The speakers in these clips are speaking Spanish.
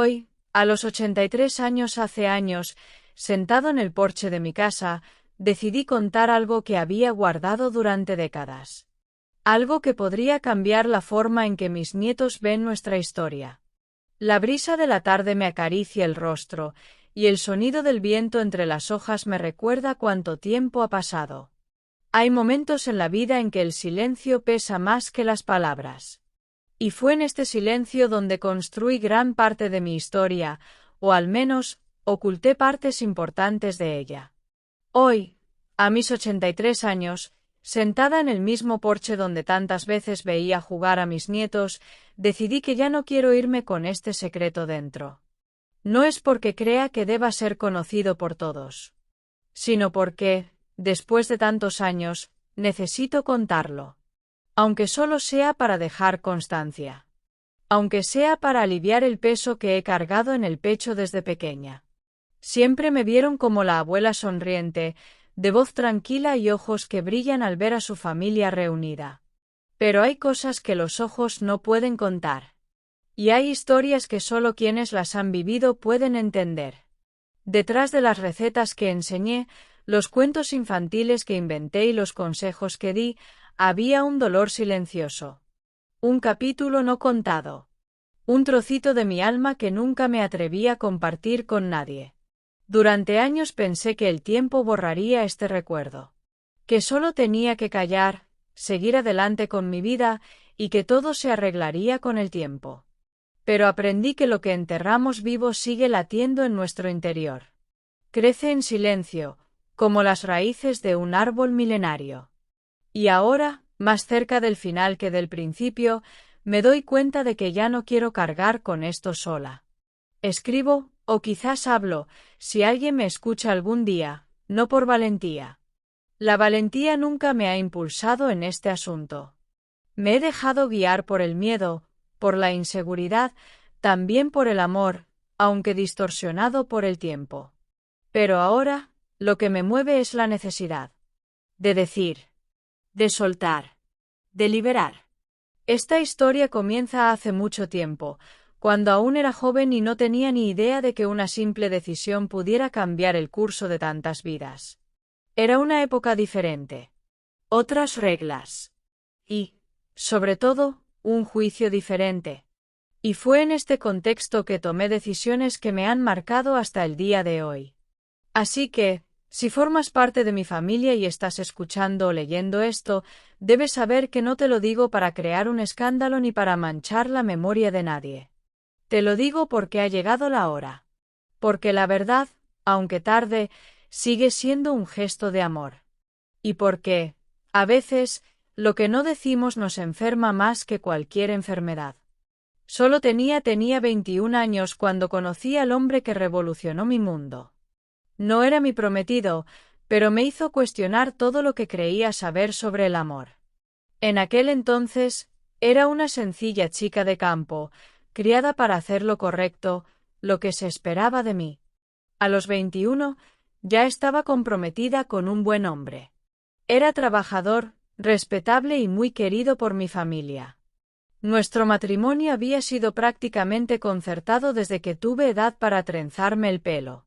Hoy, a los 83 años hace años, sentado en el porche de mi casa, decidí contar algo que había guardado durante décadas. Algo que podría cambiar la forma en que mis nietos ven nuestra historia. La brisa de la tarde me acaricia el rostro, y el sonido del viento entre las hojas me recuerda cuánto tiempo ha pasado. Hay momentos en la vida en que el silencio pesa más que las palabras. Y fue en este silencio donde construí gran parte de mi historia, o al menos, oculté partes importantes de ella. Hoy, a mis 83 años, sentada en el mismo porche donde tantas veces veía jugar a mis nietos, decidí que ya no quiero irme con este secreto dentro. No es porque crea que deba ser conocido por todos, sino porque, después de tantos años, necesito contarlo. Aunque solo sea para dejar constancia. Aunque sea para aliviar el peso que he cargado en el pecho desde pequeña. Siempre me vieron como la abuela sonriente, de voz tranquila y ojos que brillan al ver a su familia reunida. Pero hay cosas que los ojos no pueden contar. Y hay historias que solo quienes las han vivido pueden entender. Detrás de las recetas que enseñé, los cuentos infantiles que inventé y los consejos que di, había un dolor silencioso. Un capítulo no contado. Un trocito de mi alma que nunca me atreví a compartir con nadie. Durante años pensé que el tiempo borraría este recuerdo. Que solo tenía que callar, seguir adelante con mi vida, y que todo se arreglaría con el tiempo. Pero aprendí que lo que enterramos vivo sigue latiendo en nuestro interior. Crece en silencio, como las raíces de un árbol milenario. Y ahora, más cerca del final que del principio, me doy cuenta de que ya no quiero cargar con esto sola. Escribo, o quizás hablo, si alguien me escucha algún día, no por valentía. La valentía nunca me ha impulsado en este asunto. Me he dejado guiar por el miedo, por la inseguridad, también por el amor, aunque distorsionado por el tiempo. Pero ahora, lo que me mueve es la necesidad. De decir. De soltar. De liberar. Esta historia comienza hace mucho tiempo, cuando aún era joven y no tenía ni idea de que una simple decisión pudiera cambiar el curso de tantas vidas. Era una época diferente. Otras reglas. Y, sobre todo, un juicio diferente. Y fue en este contexto que tomé decisiones que me han marcado hasta el día de hoy. Así que, si formas parte de mi familia y estás escuchando o leyendo esto, debes saber que no te lo digo para crear un escándalo ni para manchar la memoria de nadie. Te lo digo porque ha llegado la hora. Porque la verdad, aunque tarde, sigue siendo un gesto de amor. Y porque, a veces, lo que no decimos nos enferma más que cualquier enfermedad. Solo tenía 21 años cuando conocí al hombre que revolucionó mi mundo. No era mi prometido, pero me hizo cuestionar todo lo que creía saber sobre el amor. En aquel entonces, era una sencilla chica de campo, criada para hacer lo correcto, lo que se esperaba de mí. A los 21, ya estaba comprometida con un buen hombre. Era trabajador, respetable y muy querido por mi familia. Nuestro matrimonio había sido prácticamente concertado desde que tuve edad para trenzarme el pelo.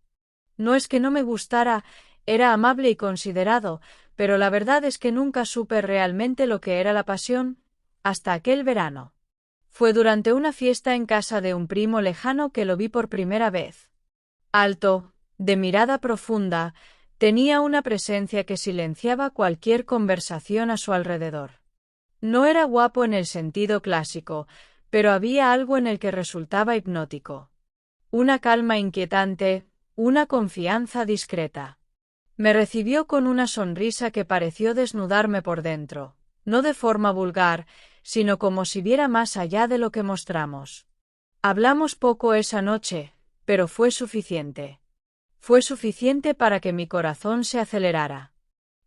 No es que no me gustara, era amable y considerado, pero la verdad es que nunca supe realmente lo que era la pasión, hasta aquel verano. Fue durante una fiesta en casa de un primo lejano que lo vi por primera vez. Alto, de mirada profunda, tenía una presencia que silenciaba cualquier conversación a su alrededor. No era guapo en el sentido clásico, pero había algo en el que resultaba hipnótico. Una calma inquietante, una confianza discreta. Me recibió con una sonrisa que pareció desnudarme por dentro, no de forma vulgar, sino como si viera más allá de lo que mostramos. Hablamos poco esa noche, pero fue suficiente. Fue suficiente para que mi corazón se acelerara.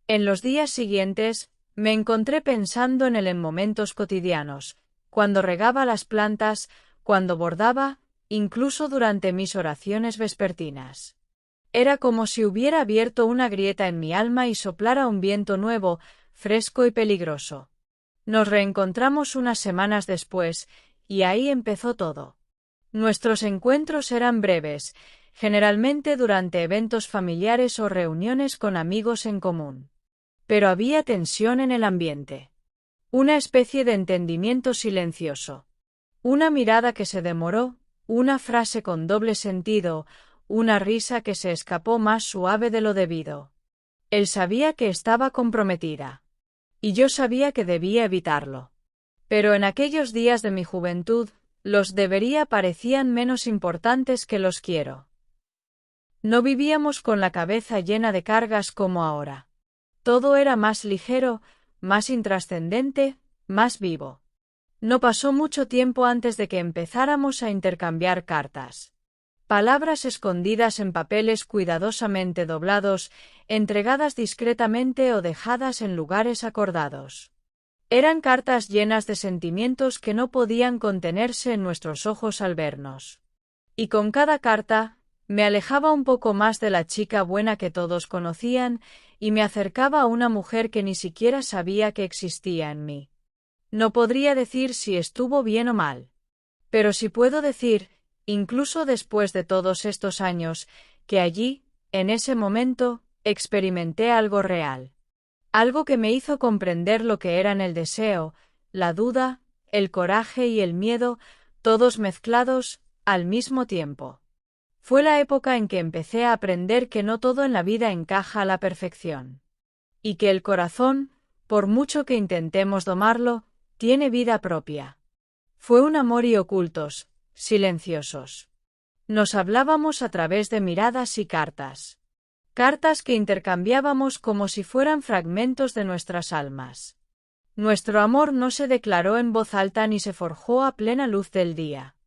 En los días siguientes, me encontré pensando en él en momentos cotidianos, cuando regaba las plantas, cuando bordaba, incluso durante mis oraciones vespertinas. Era como si hubiera abierto una grieta en mi alma y soplara un viento nuevo, fresco y peligroso. Nos reencontramos unas semanas después, y ahí empezó todo. Nuestros encuentros eran breves, generalmente durante eventos familiares o reuniones con amigos en común. Pero había tensión en el ambiente. Una especie de entendimiento silencioso. Una mirada que se demoró, una frase con doble sentido, una risa que se escapó más suave de lo debido. Él sabía que estaba comprometida. Y yo sabía que debía evitarlo. Pero en aquellos días de mi juventud, los debería parecían menos importantes que los quiero. No vivíamos con la cabeza llena de cargas como ahora. Todo era más ligero, más intrascendente, más vivo. No pasó mucho tiempo antes de que empezáramos a intercambiar cartas. Palabras escondidas en papeles cuidadosamente doblados, entregadas discretamente o dejadas en lugares acordados. Eran cartas llenas de sentimientos que no podían contenerse en nuestros ojos al vernos. Y con cada carta, me alejaba un poco más de la chica buena que todos conocían y me acercaba a una mujer que ni siquiera sabía que existía en mí. No podría decir si estuvo bien o mal. Pero sí puedo decir, incluso después de todos estos años, que allí, en ese momento, experimenté algo real. Algo que me hizo comprender lo que eran el deseo, la duda, el coraje y el miedo, todos mezclados, al mismo tiempo. Fue la época en que empecé a aprender que no todo en la vida encaja a la perfección. Y que el corazón, por mucho que intentemos domarlo, tiene vida propia. Fue un amor y ocultos, silenciosos. Nos hablábamos a través de miradas y cartas. Cartas que intercambiábamos como si fueran fragmentos de nuestras almas. Nuestro amor no se declaró en voz alta ni se forjó a plena luz del día.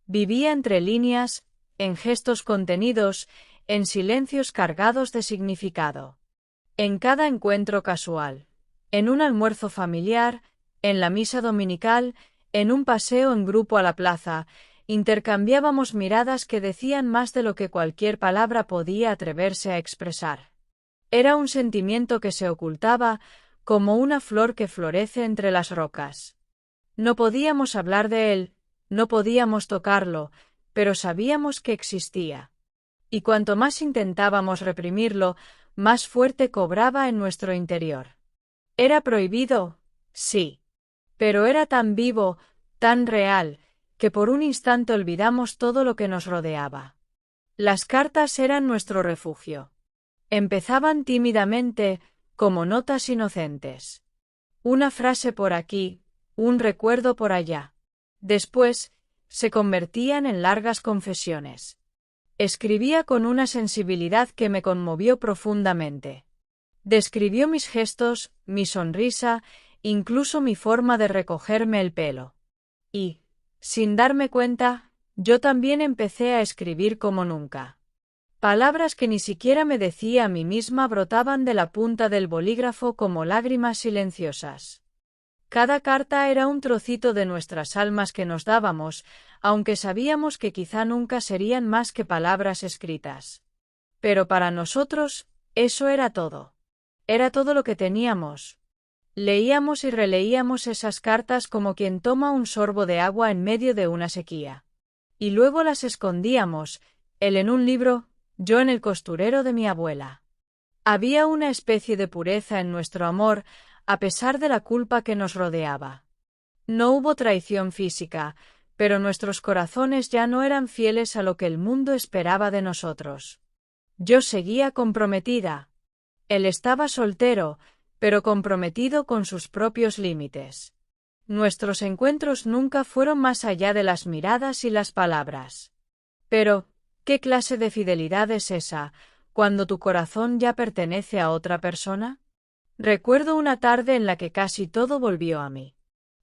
Vivía entre líneas, en gestos contenidos, en silencios cargados de significado. En cada encuentro casual, en un almuerzo familiar, en la misa dominical, en un paseo en grupo a la plaza, intercambiábamos miradas que decían más de lo que cualquier palabra podía atreverse a expresar. Era un sentimiento que se ocultaba, como una flor que florece entre las rocas. No podíamos hablar de él, no podíamos tocarlo, pero sabíamos que existía. Y cuanto más intentábamos reprimirlo, más fuerte cobraba en nuestro interior. Era prohibido, sí. Pero era tan vivo, tan real, que por un instante olvidamos todo lo que nos rodeaba. Las cartas eran nuestro refugio. Empezaban tímidamente, como notas inocentes. Una frase por aquí, un recuerdo por allá. Después, se convertían en largas confesiones. Escribía con una sensibilidad que me conmovió profundamente. Describió mis gestos, mi sonrisa, incluso mi forma de recogerme el pelo. Y, sin darme cuenta, yo también empecé a escribir como nunca. Palabras que ni siquiera me decía a mí misma brotaban de la punta del bolígrafo como lágrimas silenciosas. Cada carta era un trocito de nuestras almas que nos dábamos, aunque sabíamos que quizá nunca serían más que palabras escritas. Pero para nosotros, eso era todo. Era todo lo que teníamos. Leíamos y releíamos esas cartas como quien toma un sorbo de agua en medio de una sequía. Y luego las escondíamos, él en un libro, yo en el costurero de mi abuela. Había una especie de pureza en nuestro amor, a pesar de la culpa que nos rodeaba. No hubo traición física, pero nuestros corazones ya no eran fieles a lo que el mundo esperaba de nosotros. Yo seguía comprometida. Él estaba soltero, pero comprometido con sus propios límites. Nuestros encuentros nunca fueron más allá de las miradas y las palabras. Pero, ¿qué clase de fidelidad es esa, cuando tu corazón ya pertenece a otra persona? Recuerdo una tarde en la que casi todo volvió a mí.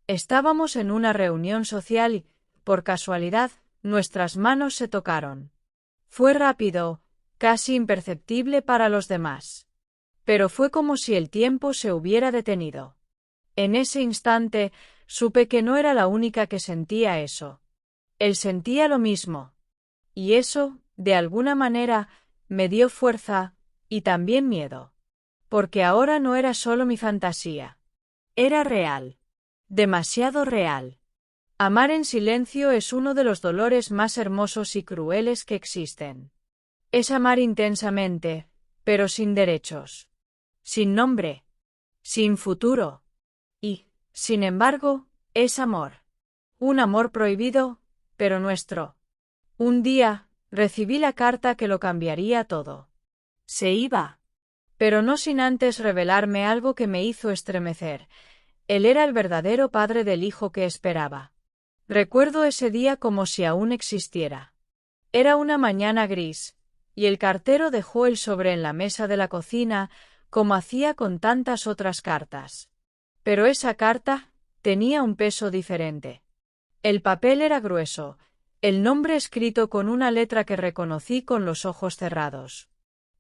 Estábamos en una reunión social y, por casualidad, nuestras manos se tocaron. Fue rápido, casi imperceptible para los demás. Pero fue como si el tiempo se hubiera detenido. En ese instante, supe que no era la única que sentía eso. Él sentía lo mismo. Y eso, de alguna manera, me dio fuerza, y también miedo. Porque ahora no era solo mi fantasía. Era real. Demasiado real. Amar en silencio es uno de los dolores más hermosos y crueles que existen. Es amar intensamente, pero sin derechos, sin nombre, sin futuro. Y, sin embargo, es amor. Un amor prohibido, pero nuestro. Un día, recibí la carta que lo cambiaría todo. Se iba. Pero no sin antes revelarme algo que me hizo estremecer. Él era el verdadero padre del hijo que esperaba. Recuerdo ese día como si aún existiera. Era una mañana gris, y el cartero dejó el sobre en la mesa de la cocina, como hacía con tantas otras cartas. Pero esa carta tenía un peso diferente. El papel era grueso, el nombre escrito con una letra que reconocí con los ojos cerrados.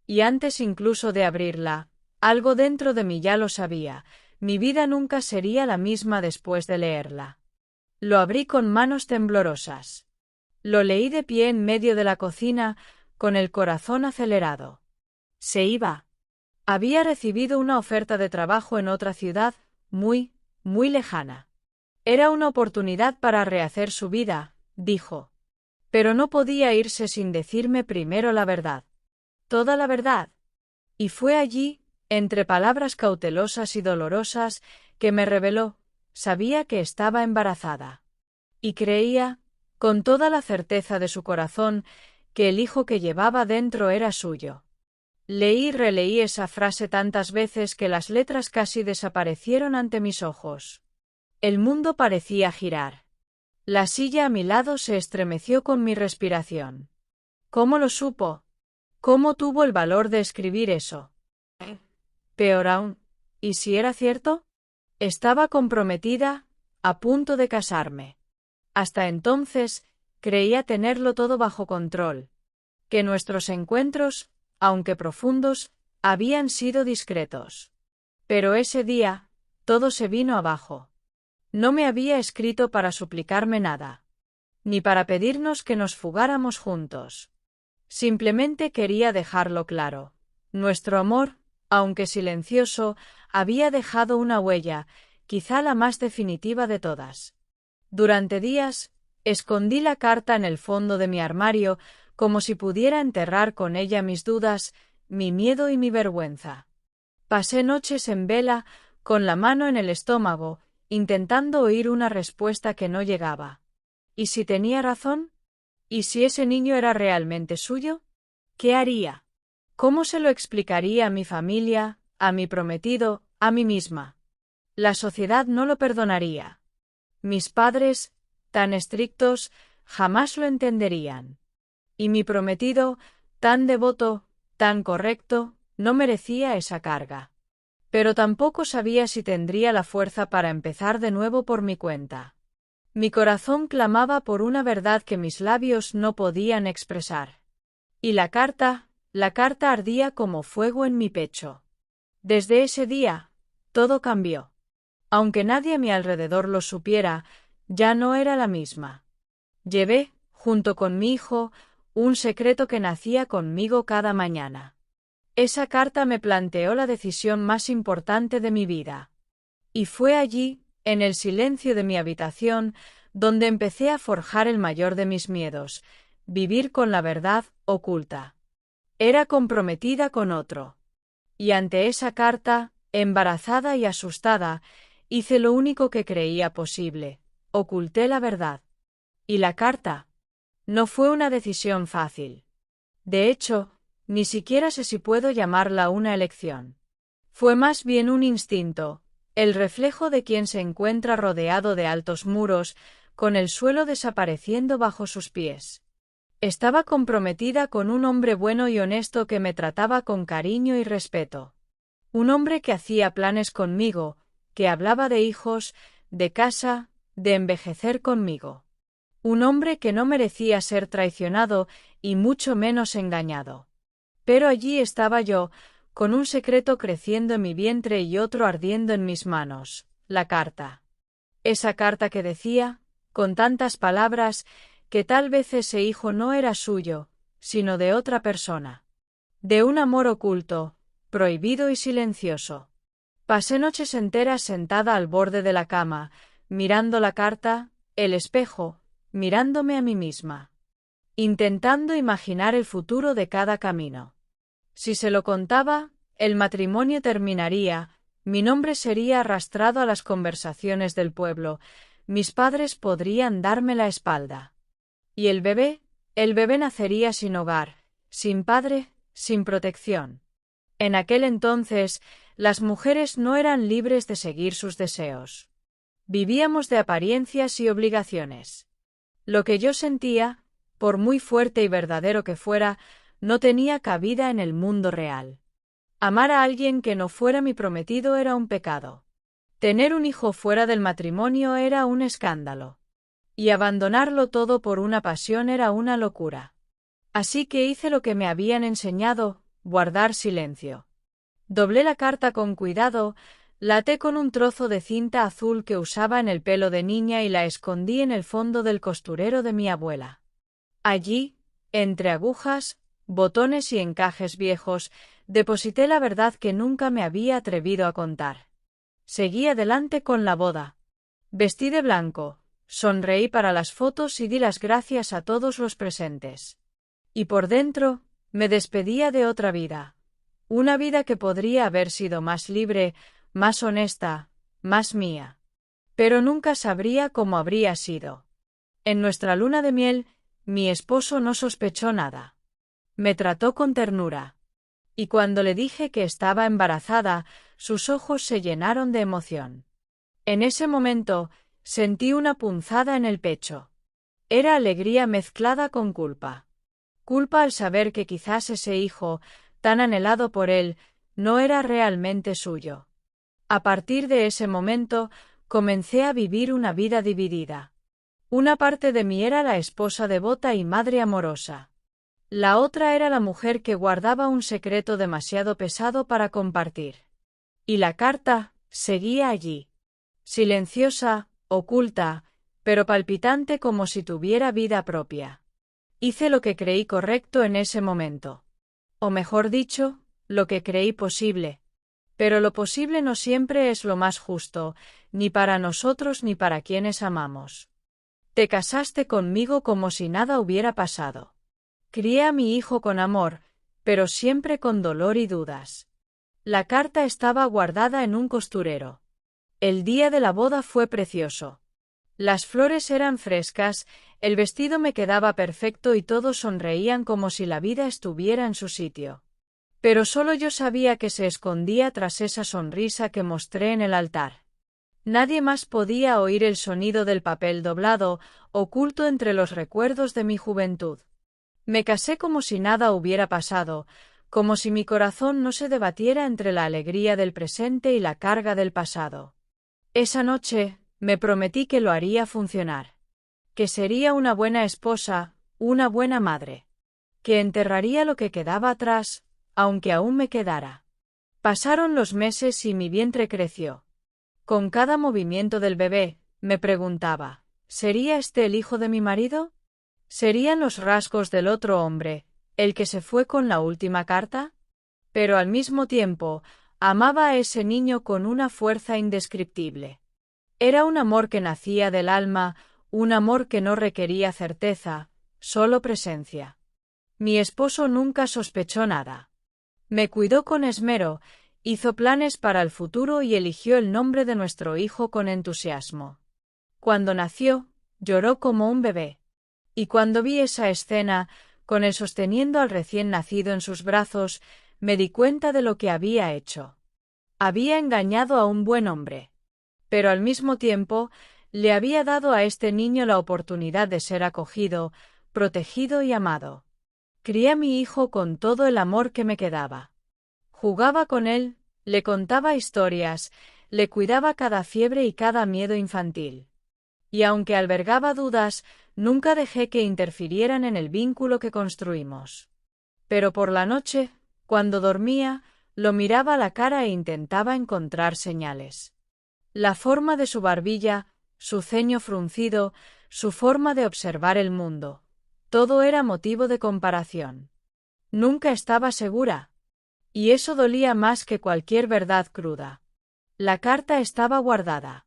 Y antes incluso de abrirla, algo dentro de mí ya lo sabía, mi vida nunca sería la misma después de leerla. Lo abrí con manos temblorosas. Lo leí de pie en medio de la cocina, con el corazón acelerado. Se iba. Había recibido una oferta de trabajo en otra ciudad, muy lejana. Era una oportunidad para rehacer su vida, dijo. Pero no podía irse sin decirme primero la verdad. Toda la verdad. Y fue allí, entre palabras cautelosas y dolorosas, que me reveló, sabía que estaba embarazada. Y creía, con toda la certeza de su corazón, que el hijo que llevaba dentro era suyo. Leí y releí esa frase tantas veces que las letras casi desaparecieron ante mis ojos. El mundo parecía girar. La silla a mi lado se estremeció con mi respiración. ¿Cómo lo supo? ¿Cómo tuvo el valor de escribir eso? Peor aún, ¿y si era cierto? Estaba comprometida, a punto de casarme. Hasta entonces, creía tenerlo todo bajo control. Que nuestros encuentros, aunque profundos, habían sido discretos. Pero ese día, todo se vino abajo. No me había escrito para suplicarme nada. Ni para pedirnos que nos fugáramos juntos. Simplemente quería dejarlo claro. Nuestro amor, aunque silencioso, había dejado una huella, quizá la más definitiva de todas. Durante días, escondí la carta en el fondo de mi armario, como si pudiera enterrar con ella mis dudas, mi miedo y mi vergüenza. Pasé noches en vela, con la mano en el estómago, intentando oír una respuesta que no llegaba. ¿Y si tenía razón? ¿Y si ese niño era realmente suyo? ¿Qué haría? ¿Cómo se lo explicaría a mi familia, a mi prometido, a mí misma? La sociedad no lo perdonaría. Mis padres, tan estrictos, jamás lo entenderían. Y mi prometido, tan devoto, tan correcto, no merecía esa carga. Pero tampoco sabía si tendría la fuerza para empezar de nuevo por mi cuenta. Mi corazón clamaba por una verdad que mis labios no podían expresar. Y la carta ardía como fuego en mi pecho. Desde ese día, todo cambió. Aunque nadie a mi alrededor lo supiera, ya no era la misma. Llevé, junto con mi hijo, un secreto que nacía conmigo cada mañana. Esa carta me planteó la decisión más importante de mi vida. Y fue allí, en el silencio de mi habitación, donde empecé a forjar el mayor de mis miedos, vivir con la verdad oculta. Era comprometida con otro. Y ante esa carta, embarazada y asustada, hice lo único que creía posible, oculté la verdad. ¿Y la carta? No fue una decisión fácil. De hecho, ni siquiera sé si puedo llamarla una elección. Fue más bien un instinto, el reflejo de quien se encuentra rodeado de altos muros, con el suelo desapareciendo bajo sus pies. Estaba comprometida con un hombre bueno y honesto que me trataba con cariño y respeto. Un hombre que hacía planes conmigo, que hablaba de hijos, de casa, de envejecer conmigo. Un hombre que no merecía ser traicionado y mucho menos engañado. Pero allí estaba yo, con un secreto creciendo en mi vientre y otro ardiendo en mis manos, la carta. Esa carta que decía, con tantas palabras, que tal vez ese hijo no era suyo, sino de otra persona. De un amor oculto, prohibido y silencioso. Pasé noches enteras sentada al borde de la cama, mirando la carta, el espejo, mirándome a mí misma, intentando imaginar el futuro de cada camino. Si se lo contaba, el matrimonio terminaría, mi nombre sería arrastrado a las conversaciones del pueblo, mis padres podrían darme la espalda. ¿Y el bebé? El bebé nacería sin hogar, sin padre, sin protección. En aquel entonces, las mujeres no eran libres de seguir sus deseos. Vivíamos de apariencias y obligaciones. Lo que yo sentía, por muy fuerte y verdadero que fuera, no tenía cabida en el mundo real. Amar a alguien que no fuera mi prometido era un pecado. Tener un hijo fuera del matrimonio era un escándalo. Y abandonarlo todo por una pasión era una locura. Así que hice lo que me habían enseñado, guardar silencio. Doblé la carta con cuidado, la até con un trozo de cinta azul que usaba en el pelo de niña y la escondí en el fondo del costurero de mi abuela. Allí, entre agujas, botones y encajes viejos, deposité la verdad que nunca me había atrevido a contar. Seguí adelante con la boda. Vestí de blanco, sonreí para las fotos y di las gracias a todos los presentes. Y por dentro, me despedía de otra vida. Una vida que podría haber sido más libre, más honesta, más mía. Pero nunca sabría cómo habría sido. En nuestra luna de miel, mi esposo no sospechó nada. Me trató con ternura. Y cuando le dije que estaba embarazada, sus ojos se llenaron de emoción. En ese momento, sentí una punzada en el pecho. Era alegría mezclada con culpa. Culpa al saber que quizás ese hijo, tan anhelado por él, no era realmente suyo. A partir de ese momento, comencé a vivir una vida dividida. Una parte de mí era la esposa devota y madre amorosa. La otra era la mujer que guardaba un secreto demasiado pesado para compartir. Y la carta seguía allí. Silenciosa, oculta, pero palpitante como si tuviera vida propia. Hice lo que creí correcto en ese momento. O mejor dicho, lo que creí posible. Pero lo posible no siempre es lo más justo, ni para nosotros ni para quienes amamos. Te casaste conmigo como si nada hubiera pasado. Crié a mi hijo con amor, pero siempre con dolor y dudas. La carta estaba guardada en un costurero. El día de la boda fue precioso. Las flores eran frescas, el vestido me quedaba perfecto y todos sonreían como si la vida estuviera en su sitio. Pero solo yo sabía que se escondía tras esa sonrisa que mostré en el altar. Nadie más podía oír el sonido del papel doblado, oculto entre los recuerdos de mi juventud. Me casé como si nada hubiera pasado, como si mi corazón no se debatiera entre la alegría del presente y la carga del pasado. Esa noche, me prometí que lo haría funcionar. Que sería una buena esposa, una buena madre. Que enterraría lo que quedaba atrás, aunque aún me quedara. Pasaron los meses y mi vientre creció. Con cada movimiento del bebé, me preguntaba, ¿sería este el hijo de mi marido? ¿Serían los rasgos del otro hombre, el que se fue con la última carta? Pero al mismo tiempo, amaba a ese niño con una fuerza indescriptible. Era un amor que nacía del alma, un amor que no requería certeza, solo presencia. Mi esposo nunca sospechó nada. Me cuidó con esmero, hizo planes para el futuro y eligió el nombre de nuestro hijo con entusiasmo. Cuando nació, lloró como un bebé. Y cuando vi esa escena, con él sosteniendo al recién nacido en sus brazos, me di cuenta de lo que había hecho. Había engañado a un buen hombre. Pero al mismo tiempo, le había dado a este niño la oportunidad de ser acogido, protegido y amado. Crié a mi hijo con todo el amor que me quedaba. Jugaba con él, le contaba historias, le cuidaba cada fiebre y cada miedo infantil. Y aunque albergaba dudas, nunca dejé que interfirieran en el vínculo que construimos. Pero por la noche, cuando dormía, lo miraba a la cara e intentaba encontrar señales. La forma de su barbilla, su ceño fruncido, su forma de observar el mundo. Todo era motivo de comparación. Nunca estaba segura. Y eso dolía más que cualquier verdad cruda. La carta estaba guardada.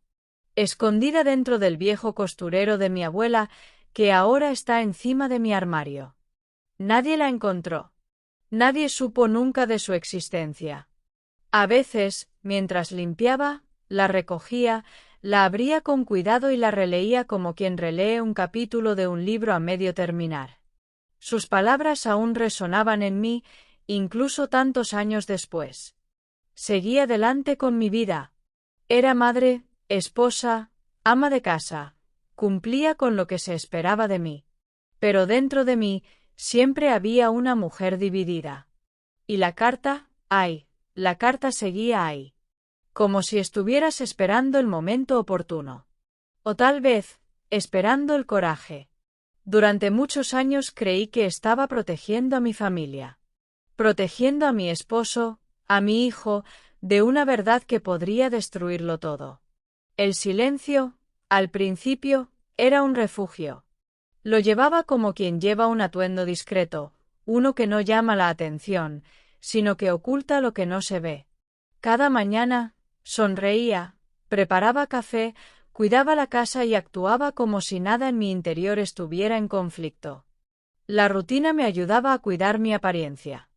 escondida dentro del viejo costurero de mi abuela, que ahora está encima de mi armario. Nadie la encontró. Nadie supo nunca de su existencia. A veces, mientras limpiaba, la recogía, la abría con cuidado y la releía como quien relee un capítulo de un libro a medio terminar. Sus palabras aún resonaban en mí, incluso tantos años después. Seguí adelante con mi vida. Era madre, esposa, ama de casa, cumplía con lo que se esperaba de mí. Pero dentro de mí siempre había una mujer dividida. Y la carta, ay, la carta seguía ahí. Como si estuvieras esperando el momento oportuno. O tal vez, esperando el coraje. Durante muchos años creí que estaba protegiendo a mi familia. Protegiendo a mi esposo, a mi hijo, de una verdad que podría destruirlo todo. El silencio, al principio, era un refugio. Lo llevaba como quien lleva un atuendo discreto, uno que no llama la atención, sino que oculta lo que no se ve. Cada mañana, sonreía, preparaba café, cuidaba la casa y actuaba como si nada en mi interior estuviera en conflicto. La rutina me ayudaba a cuidar mi apariencia.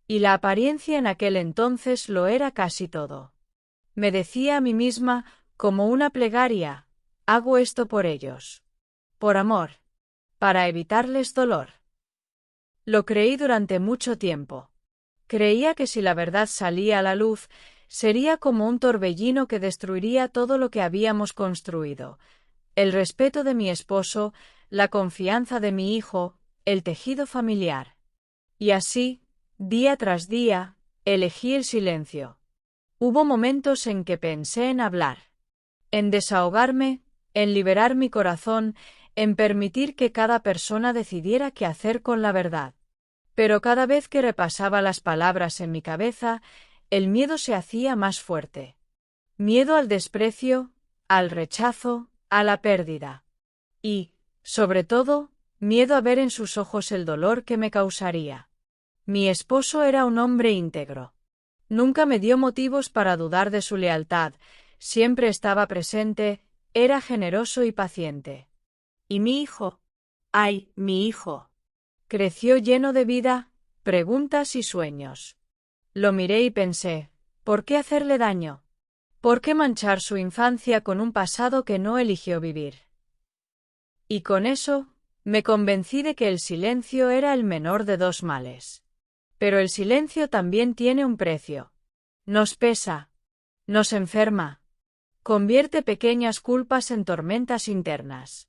Y la apariencia en aquel entonces lo era casi todo. Me decía a mí misma, como una plegaria, hago esto por ellos. Por amor. Para evitarles dolor. Lo creí durante mucho tiempo. Creía que si la verdad salía a la luz, sería como un torbellino que destruiría todo lo que habíamos construido. El respeto de mi esposo, la confianza de mi hijo, el tejido familiar. Y así, día tras día, elegí el silencio. Hubo momentos en que pensé en hablar. En desahogarme, en liberar mi corazón, en permitir que cada persona decidiera qué hacer con la verdad. Pero cada vez que repasaba las palabras en mi cabeza, el miedo se hacía más fuerte. Miedo al desprecio, al rechazo, a la pérdida. Y, sobre todo, miedo a ver en sus ojos el dolor que me causaría. Mi esposo era un hombre íntegro. Nunca me dio motivos para dudar de su lealtad, siempre estaba presente, era generoso y paciente. ¿Y mi hijo? ¡Ay, mi hijo! Creció lleno de vida, preguntas y sueños. Lo miré y pensé, ¿por qué hacerle daño? ¿Por qué manchar su infancia con un pasado que no eligió vivir? Y con eso, me convencí de que el silencio era el menor de dos males. Pero el silencio también tiene un precio. Nos pesa. Nos enferma. Convierte pequeñas culpas en tormentas internas.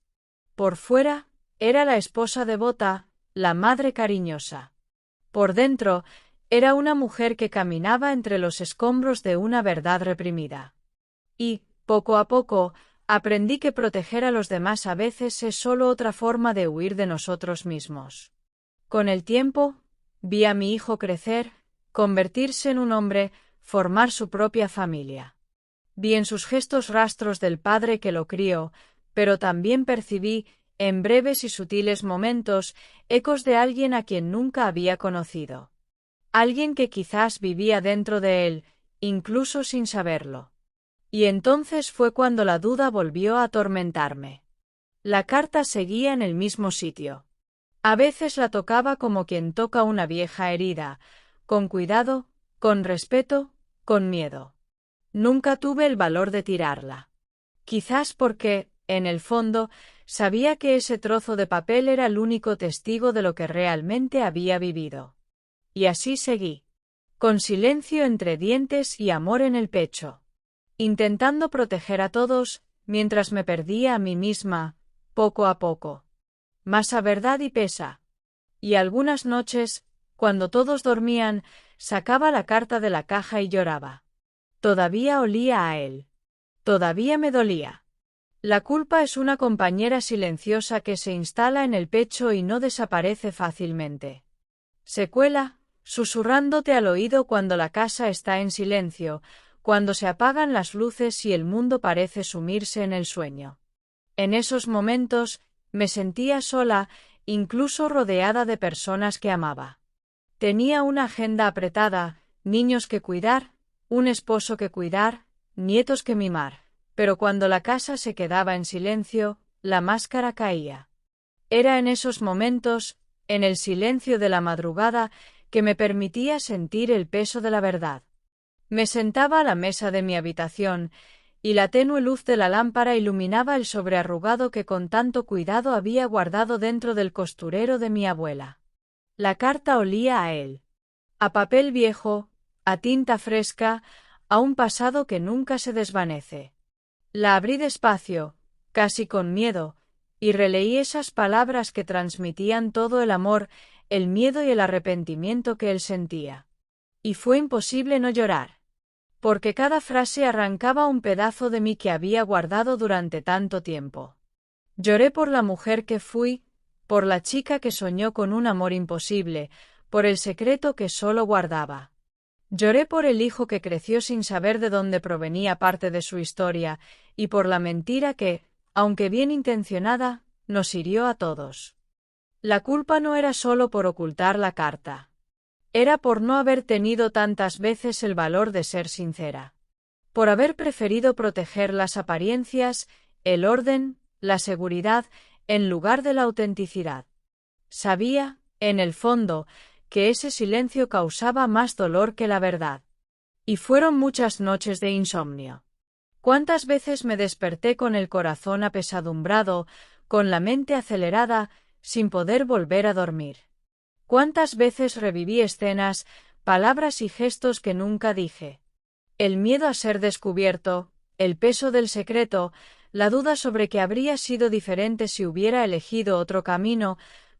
Por fuera, era la esposa devota, la madre cariñosa. Por dentro, era una mujer que caminaba entre los escombros de una verdad reprimida. Y, poco a poco, aprendí que proteger a los demás a veces es solo otra forma de huir de nosotros mismos. Con el tiempo, vi a mi hijo crecer, convertirse en un hombre, formar su propia familia. Vi en sus gestos rastros del padre que lo crió, pero también percibí, en breves y sutiles momentos, ecos de alguien a quien nunca había conocido. Alguien que quizás vivía dentro de él, incluso sin saberlo. Y entonces fue cuando la duda volvió a atormentarme. La carta seguía en el mismo sitio. A veces la tocaba como quien toca una vieja herida, con cuidado, con respeto, con miedo. Nunca tuve el valor de tirarla. Quizás porque, en el fondo, sabía que ese trozo de papel era el único testigo de lo que realmente había vivido. Y así seguí. Con silencio entre dientes y amor en el pecho. Intentando proteger a todos, mientras me perdía a mí misma, poco a poco. Más a verdad y pesa. Y algunas noches, cuando todos dormían, sacaba la carta de la caja y lloraba. Todavía olía a él. Todavía me dolía. La culpa es una compañera silenciosa que se instala en el pecho y no desaparece fácilmente. Se cuela, susurrándote al oído cuando la casa está en silencio, cuando se apagan las luces y el mundo parece sumirse en el sueño. En esos momentos, me sentía sola, incluso rodeada de personas que amaba. Tenía una agenda apretada, niños que cuidar, un esposo que cuidar, nietos que mimar, pero cuando la casa se quedaba en silencio, la máscara caía. Era en esos momentos, en el silencio de la madrugada, que me permitía sentir el peso de la verdad. Me sentaba a la mesa de mi habitación, y la tenue luz de la lámpara iluminaba el sobrearrugado que con tanto cuidado había guardado dentro del costurero de mi abuela. La carta olía a él. A papel viejo, a tinta fresca, a un pasado que nunca se desvanece. La abrí despacio, casi con miedo, y releí esas palabras que transmitían todo el amor, el miedo y el arrepentimiento que él sentía. Y fue imposible no llorar, porque cada frase arrancaba un pedazo de mí que había guardado durante tanto tiempo. Lloré por la mujer que fui, por la chica que soñó con un amor imposible, por el secreto que solo guardaba. Lloré por el hijo que creció sin saber de dónde provenía parte de su historia, y por la mentira que, aunque bien intencionada, nos hirió a todos. La culpa no era solo por ocultar la carta. Era por no haber tenido tantas veces el valor de ser sincera. Por haber preferido proteger las apariencias, el orden, la seguridad, en lugar de la autenticidad. Sabía, en el fondo, que ese silencio causaba más dolor que la verdad. Y fueron muchas noches de insomnio. ¿Cuántas veces me desperté con el corazón apesadumbrado, con la mente acelerada, sin poder volver a dormir? ¿Cuántas veces reviví escenas, palabras y gestos que nunca dije? El miedo a ser descubierto, el peso del secreto, la duda sobre que habría sido diferente si hubiera elegido otro camino,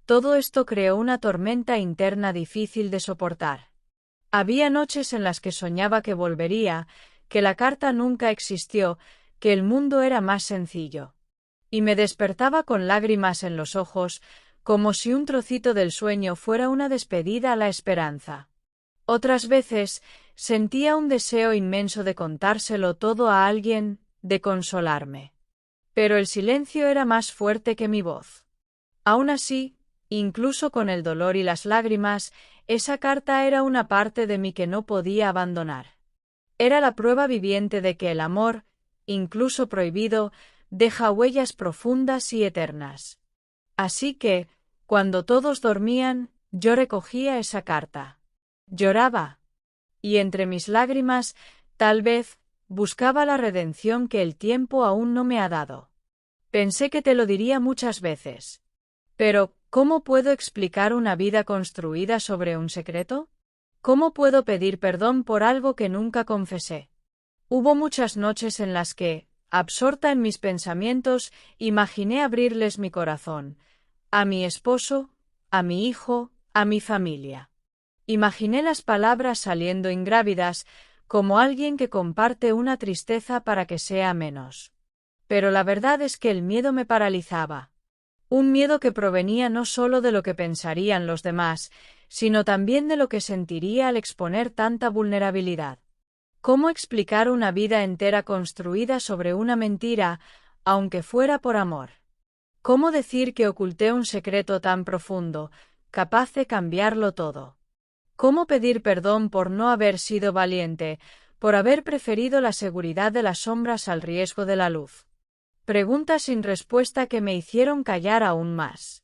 todo esto creó una tormenta interna difícil de soportar. Había noches en las que soñaba que volvería, que la carta nunca existió, que el mundo era más sencillo. Y me despertaba con lágrimas en los ojos, como si un trocito del sueño fuera una despedida a la esperanza. Otras veces, sentía un deseo inmenso de contárselo todo a alguien, de consolarme. Pero el silencio era más fuerte que mi voz. Aún así, incluso con el dolor y las lágrimas, esa carta era una parte de mí que no podía abandonar. Era la prueba viviente de que el amor, incluso prohibido, deja huellas profundas y eternas. Así que, cuando todos dormían, yo recogía esa carta. Lloraba. Y entre mis lágrimas, tal vez, buscaba la redención que el tiempo aún no me ha dado. Pensé que te lo diría muchas veces. Pero, ¿cómo puedo explicar una vida construida sobre un secreto? ¿Cómo puedo pedir perdón por algo que nunca confesé? Hubo muchas noches en las que, absorta en mis pensamientos, imaginé abrirles mi corazón, a mi esposo, a mi hijo, a mi familia. Imaginé las palabras saliendo ingrávidas, como alguien que comparte una tristeza para que sea menos. Pero la verdad es que el miedo me paralizaba. Un miedo que provenía no solo de lo que pensarían los demás, sino también de lo que sentiría al exponer tanta vulnerabilidad. ¿Cómo explicar una vida entera construida sobre una mentira, aunque fuera por amor? ¿Cómo decir que oculté un secreto tan profundo, capaz de cambiarlo todo? ¿Cómo pedir perdón por no haber sido valiente, por haber preferido la seguridad de las sombras al riesgo de la luz? Preguntas sin respuesta que me hicieron callar aún más.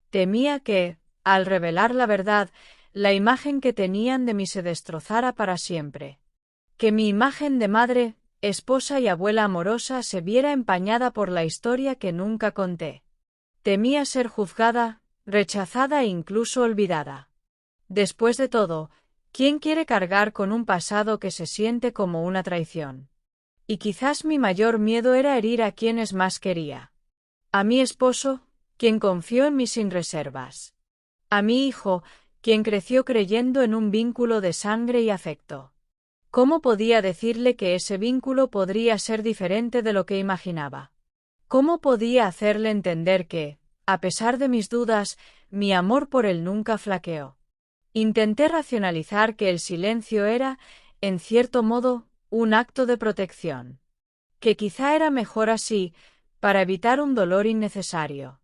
Temía que, al revelar la verdad, la imagen que tenían de mí se destrozara para siempre. Que mi imagen de madre, esposa y abuela amorosa se viera empañada por la historia que nunca conté. Temía ser juzgada, rechazada e incluso olvidada. Después de todo, ¿quién quiere cargar con un pasado que se siente como una traición? Y quizás mi mayor miedo era herir a quienes más quería. A mi esposo, quien confió en mí sin reservas. A mi hijo, quien creció creyendo en un vínculo de sangre y afecto. ¿Cómo podía decirle que ese vínculo podría ser diferente de lo que imaginaba? ¿Cómo podía hacerle entender que, a pesar de mis dudas, mi amor por él nunca flaqueó? Intenté racionalizar que el silencio era, en cierto modo, un acto de protección. Que quizá era mejor así, para evitar un dolor innecesario.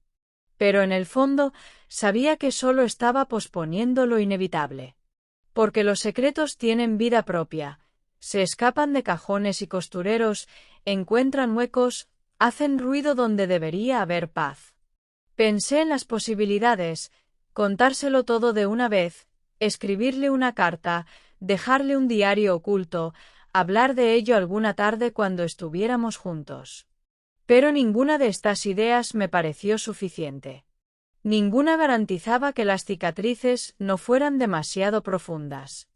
Pero en el fondo, sabía que solo estaba posponiendo lo inevitable. Porque los secretos tienen vida propia, Se escapan de cajones y costureros, encuentran huecos, hacen ruido donde debería haber paz. Pensé en las posibilidades, contárselo todo de una vez, escribirle una carta, dejarle un diario oculto, hablar de ello alguna tarde cuando estuviéramos juntos. Pero ninguna de estas ideas me pareció suficiente. Ninguna garantizaba que las cicatrices no fueran demasiado profundas.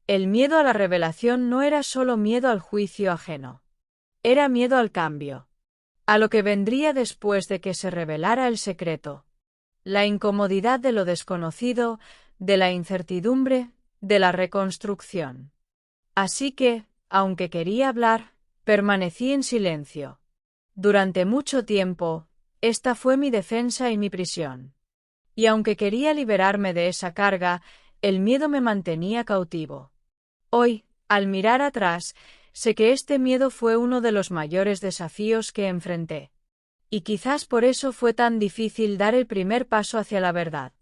El miedo a la revelación no era solo miedo al juicio ajeno. Era miedo al cambio. A lo que vendría después de que se revelara el secreto. La incomodidad de lo desconocido, de la incertidumbre, de la reconstrucción. Así que, aunque quería hablar, permanecí en silencio. Durante mucho tiempo, esta fue mi defensa y mi prisión. Y aunque quería liberarme de esa carga, el miedo me mantenía cautivo. Hoy, al mirar atrás, sé que este miedo fue uno de los mayores desafíos que enfrenté. Y quizás por eso fue tan difícil dar el primer paso hacia la verdad.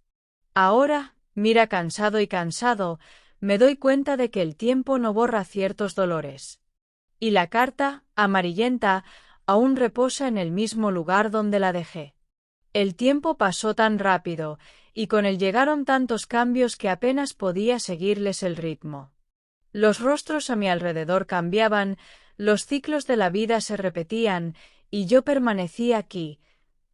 Ahora, mira cansado, me doy cuenta de que el tiempo no borra ciertos dolores. Y la carta, amarillenta, aún reposa en el mismo lugar donde la dejé. El tiempo pasó tan rápido, y con él llegaron tantos cambios que apenas podía seguirles el ritmo. Los rostros a mi alrededor cambiaban, los ciclos de la vida se repetían, y yo permanecí aquí,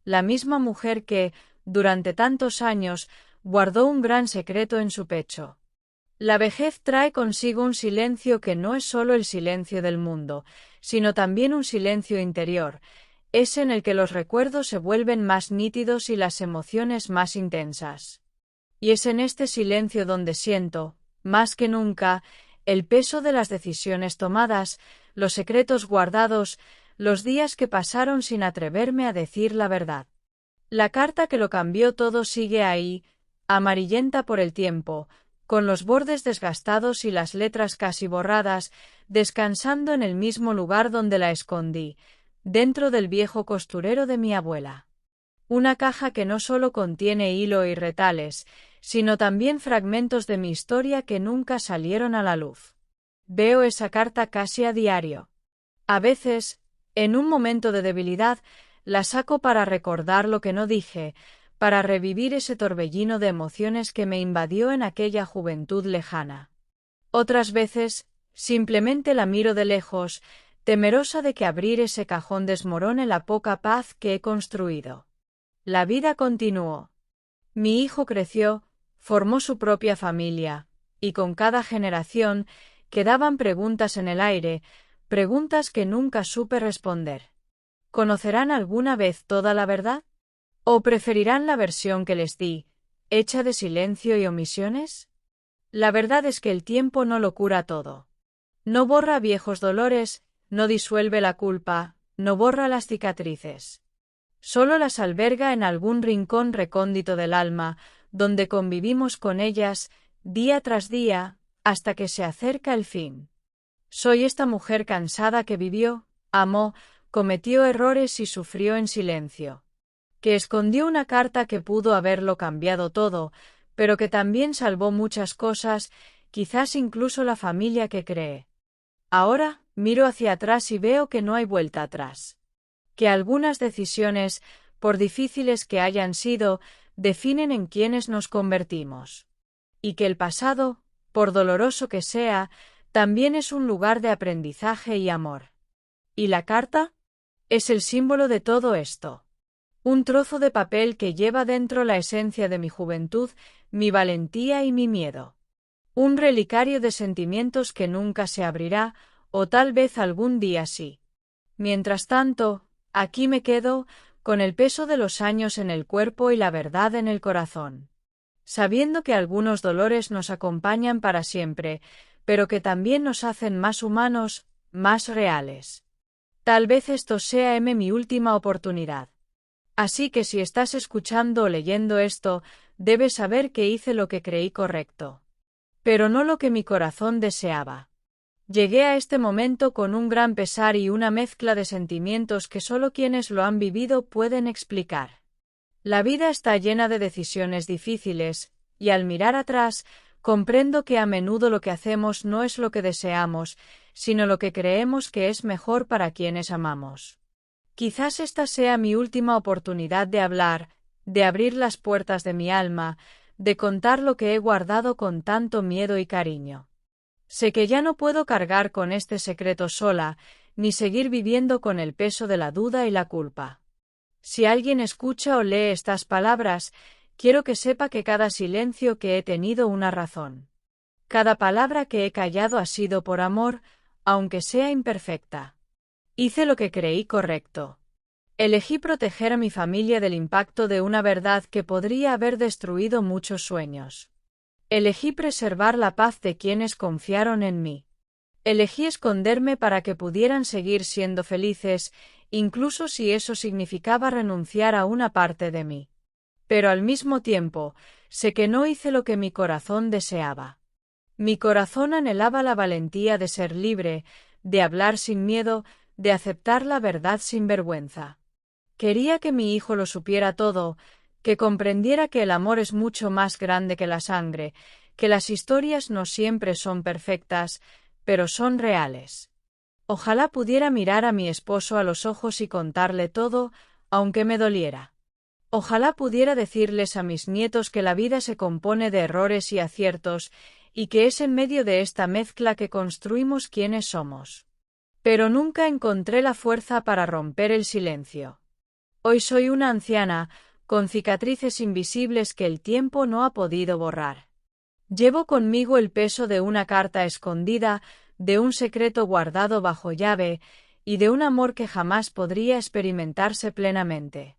la misma mujer que, durante tantos años, guardó un gran secreto en su pecho. La vejez trae consigo un silencio que no es solo el silencio del mundo, sino también un silencio interior, ese en el que los recuerdos se vuelven más nítidos y las emociones más intensas. Y es en este silencio donde siento, más que nunca, el peso de las decisiones tomadas, los secretos guardados, los días que pasaron sin atreverme a decir la verdad. La carta que lo cambió todo sigue ahí, amarillenta por el tiempo, con los bordes desgastados y las letras casi borradas, descansando en el mismo lugar donde la escondí, dentro del viejo costurero de mi abuela. Una caja que no solo contiene hilo y retales, sino también fragmentos de mi historia que nunca salieron a la luz. Veo esa carta casi a diario. A veces, en un momento de debilidad, la saco para recordar lo que no dije, para revivir ese torbellino de emociones que me invadió en aquella juventud lejana. Otras veces, simplemente la miro de lejos, temerosa de que abrir ese cajón desmorone la poca paz que he construido. La vida continuó. Mi hijo creció, formó su propia familia, y con cada generación quedaban preguntas en el aire, preguntas que nunca supe responder. ¿Conocerán alguna vez toda la verdad? ¿O preferirán la versión que les di, hecha de silencio y omisiones? La verdad es que el tiempo no lo cura todo. No borra viejos dolores, no disuelve la culpa, no borra las cicatrices. Solo las alberga en algún rincón recóndito del alma, donde convivimos con ellas, día tras día, hasta que se acerca el fin. Soy esta mujer cansada que vivió, amó, cometió errores y sufrió en silencio. Que escondió una carta que pudo haberlo cambiado todo, pero que también salvó muchas cosas, quizás incluso la familia que creé. Ahora, miro hacia atrás y veo que no hay vuelta atrás. Que algunas decisiones, por difíciles que hayan sido, definen en quienes nos convertimos. Y que el pasado, por doloroso que sea, también es un lugar de aprendizaje y amor. ¿Y la carta? Es el símbolo de todo esto. Un trozo de papel que lleva dentro la esencia de mi juventud, mi valentía y mi miedo. Un relicario de sentimientos que nunca se abrirá, o tal vez algún día sí. Mientras tanto, aquí me quedo, con el peso de los años en el cuerpo y la verdad en el corazón. Sabiendo que algunos dolores nos acompañan para siempre, pero que también nos hacen más humanos, más reales. Tal vez esto sea mi última oportunidad. Así que si estás escuchando o leyendo esto, debes saber que hice lo que creí correcto. Pero no lo que mi corazón deseaba. Llegué a este momento con un gran pesar y una mezcla de sentimientos que solo quienes lo han vivido pueden explicar. La vida está llena de decisiones difíciles, y al mirar atrás, comprendo que a menudo lo que hacemos no es lo que deseamos, sino lo que creemos que es mejor para quienes amamos. Quizás esta sea mi última oportunidad de hablar, de abrir las puertas de mi alma, de contar lo que he guardado con tanto miedo y cariño. Sé que ya no puedo cargar con este secreto sola, ni seguir viviendo con el peso de la duda y la culpa. Si alguien escucha o lee estas palabras, quiero que sepa que cada silencio que he tenido una razón. Cada palabra que he callado ha sido por amor, aunque sea imperfecta. Hice lo que creí correcto. Elegí proteger a mi familia del impacto de una verdad que podría haber destruido muchos sueños. Elegí preservar la paz de quienes confiaron en mí. Elegí esconderme para que pudieran seguir siendo felices, incluso si eso significaba renunciar a una parte de mí. Pero al mismo tiempo, sé que no hice lo que mi corazón deseaba. Mi corazón anhelaba la valentía de ser libre, de hablar sin miedo, de aceptar la verdad sin vergüenza. Quería que mi hijo lo supiera todo, que comprendiera que el amor es mucho más grande que la sangre, que las historias no siempre son perfectas, pero son reales. Ojalá pudiera mirar a mi esposo a los ojos y contarle todo, aunque me doliera. Ojalá pudiera decirles a mis nietos que la vida se compone de errores y aciertos, y que es en medio de esta mezcla que construimos quienes somos. Pero nunca encontré la fuerza para romper el silencio. Hoy soy una anciana, con cicatrices invisibles que el tiempo no ha podido borrar. Llevo conmigo el peso de una carta escondida, de un secreto guardado bajo llave, y de un amor que jamás podría experimentarse plenamente.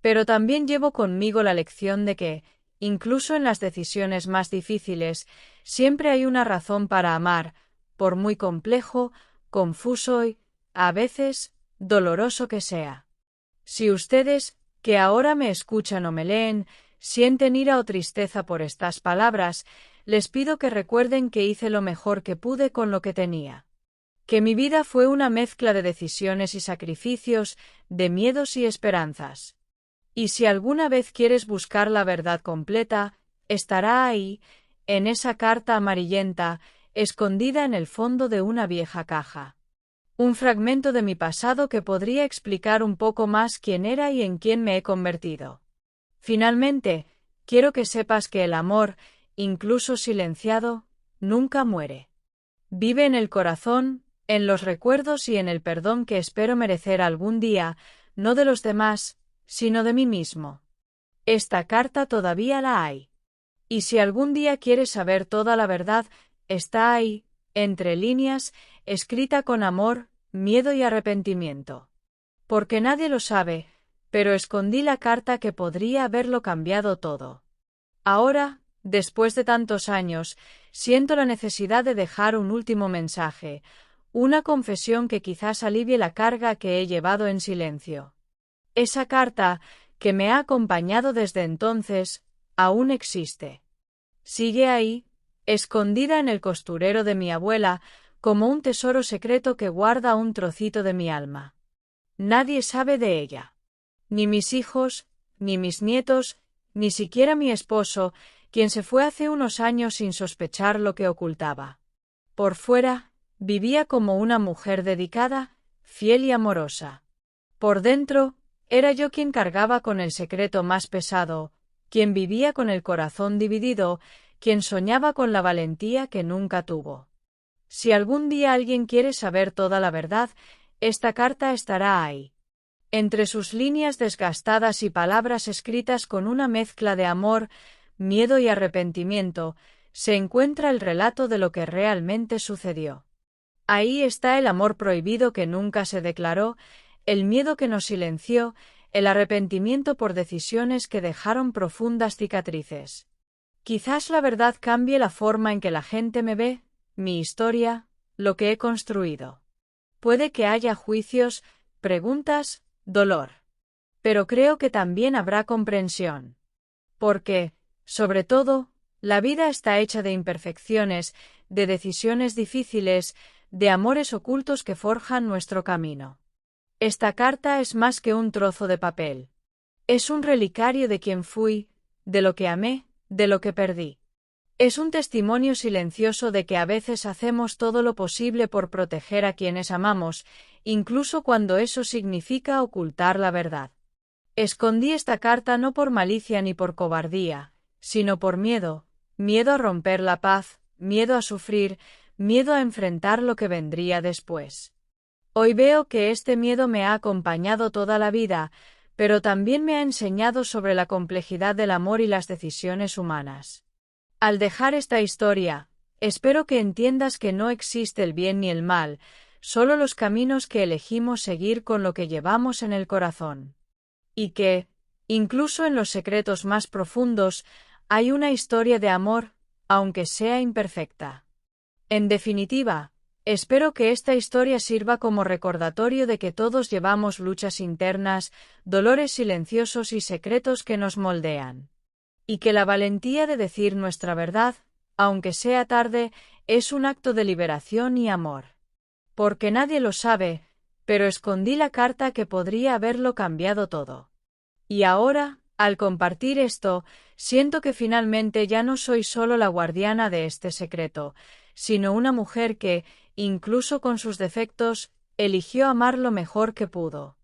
Pero también llevo conmigo la lección de que, incluso en las decisiones más difíciles, siempre hay una razón para amar, por muy complejo, confuso y, a veces, doloroso que sea. Si ustedes, que ahora me escuchan o me leen, sienten ira o tristeza por estas palabras, les pido que recuerden que hice lo mejor que pude con lo que tenía. Que mi vida fue una mezcla de decisiones y sacrificios, de miedos y esperanzas. Y si alguna vez quieres buscar la verdad completa, estará ahí, en esa carta amarillenta, escondida en el fondo de una vieja caja. Un fragmento de mi pasado que podría explicar un poco más quién era y en quién me he convertido. Finalmente, quiero que sepas que el amor, incluso silenciado, nunca muere. Vive en el corazón, en los recuerdos y en el perdón que espero merecer algún día, no de los demás, sino de mí mismo. Esta carta todavía la hay. Y si algún día quieres saber toda la verdad, está ahí, entre líneas, escrita con amor, miedo y arrepentimiento. Porque nadie lo sabe, pero escondí la carta que podría haberlo cambiado todo. Ahora, después de tantos años, siento la necesidad de dejar un último mensaje, una confesión que quizás alivie la carga que he llevado en silencio. Esa carta, que me ha acompañado desde entonces, aún existe. Sigue ahí, escondida en el costurero de mi abuela, como un tesoro secreto que guarda un trocito de mi alma. Nadie sabe de ella. Ni mis hijos, ni mis nietos, ni siquiera mi esposo, quien se fue hace unos años sin sospechar lo que ocultaba. Por fuera, vivía como una mujer dedicada, fiel y amorosa. Por dentro, era yo quien cargaba con el secreto más pesado, quien vivía con el corazón dividido, quien soñaba con la valentía que nunca tuvo. Si algún día alguien quiere saber toda la verdad, esta carta estará ahí. Entre sus líneas desgastadas y palabras escritas con una mezcla de amor, miedo y arrepentimiento, se encuentra el relato de lo que realmente sucedió. Ahí está el amor prohibido que nunca se declaró, el miedo que nos silenció, el arrepentimiento por decisiones que dejaron profundas cicatrices. Quizás la verdad cambie la forma en que la gente me ve, mi historia, lo que he construido. Puede que haya juicios, preguntas, dolor. Pero creo que también habrá comprensión. Porque, sobre todo, la vida está hecha de imperfecciones, de decisiones difíciles, de amores ocultos que forjan nuestro camino. Esta carta es más que un trozo de papel. Es un relicario de quien fui, de lo que amé, de lo que perdí. Es un testimonio silencioso de que a veces hacemos todo lo posible por proteger a quienes amamos, incluso cuando eso significa ocultar la verdad. Escondí esta carta no por malicia ni por cobardía, sino por miedo, miedo a romper la paz, miedo a sufrir, miedo a enfrentar lo que vendría después. Hoy veo que este miedo me ha acompañado toda la vida, pero también me ha enseñado sobre la complejidad del amor y las decisiones humanas. Al dejar esta historia, espero que entiendas que no existe el bien ni el mal, solo los caminos que elegimos seguir con lo que llevamos en el corazón. Y que, incluso en los secretos más profundos, hay una historia de amor, aunque sea imperfecta. En definitiva, espero que esta historia sirva como recordatorio de que todos llevamos luchas internas, dolores silenciosos y secretos que nos moldean. Y que la valentía de decir nuestra verdad, aunque sea tarde, es un acto de liberación y amor. Porque nadie lo sabe, pero escondí la carta que podría haberlo cambiado todo. Y ahora, al compartir esto, siento que finalmente ya no soy solo la guardiana de este secreto, sino una mujer que, incluso con sus defectos, eligió amar lo mejor que pudo.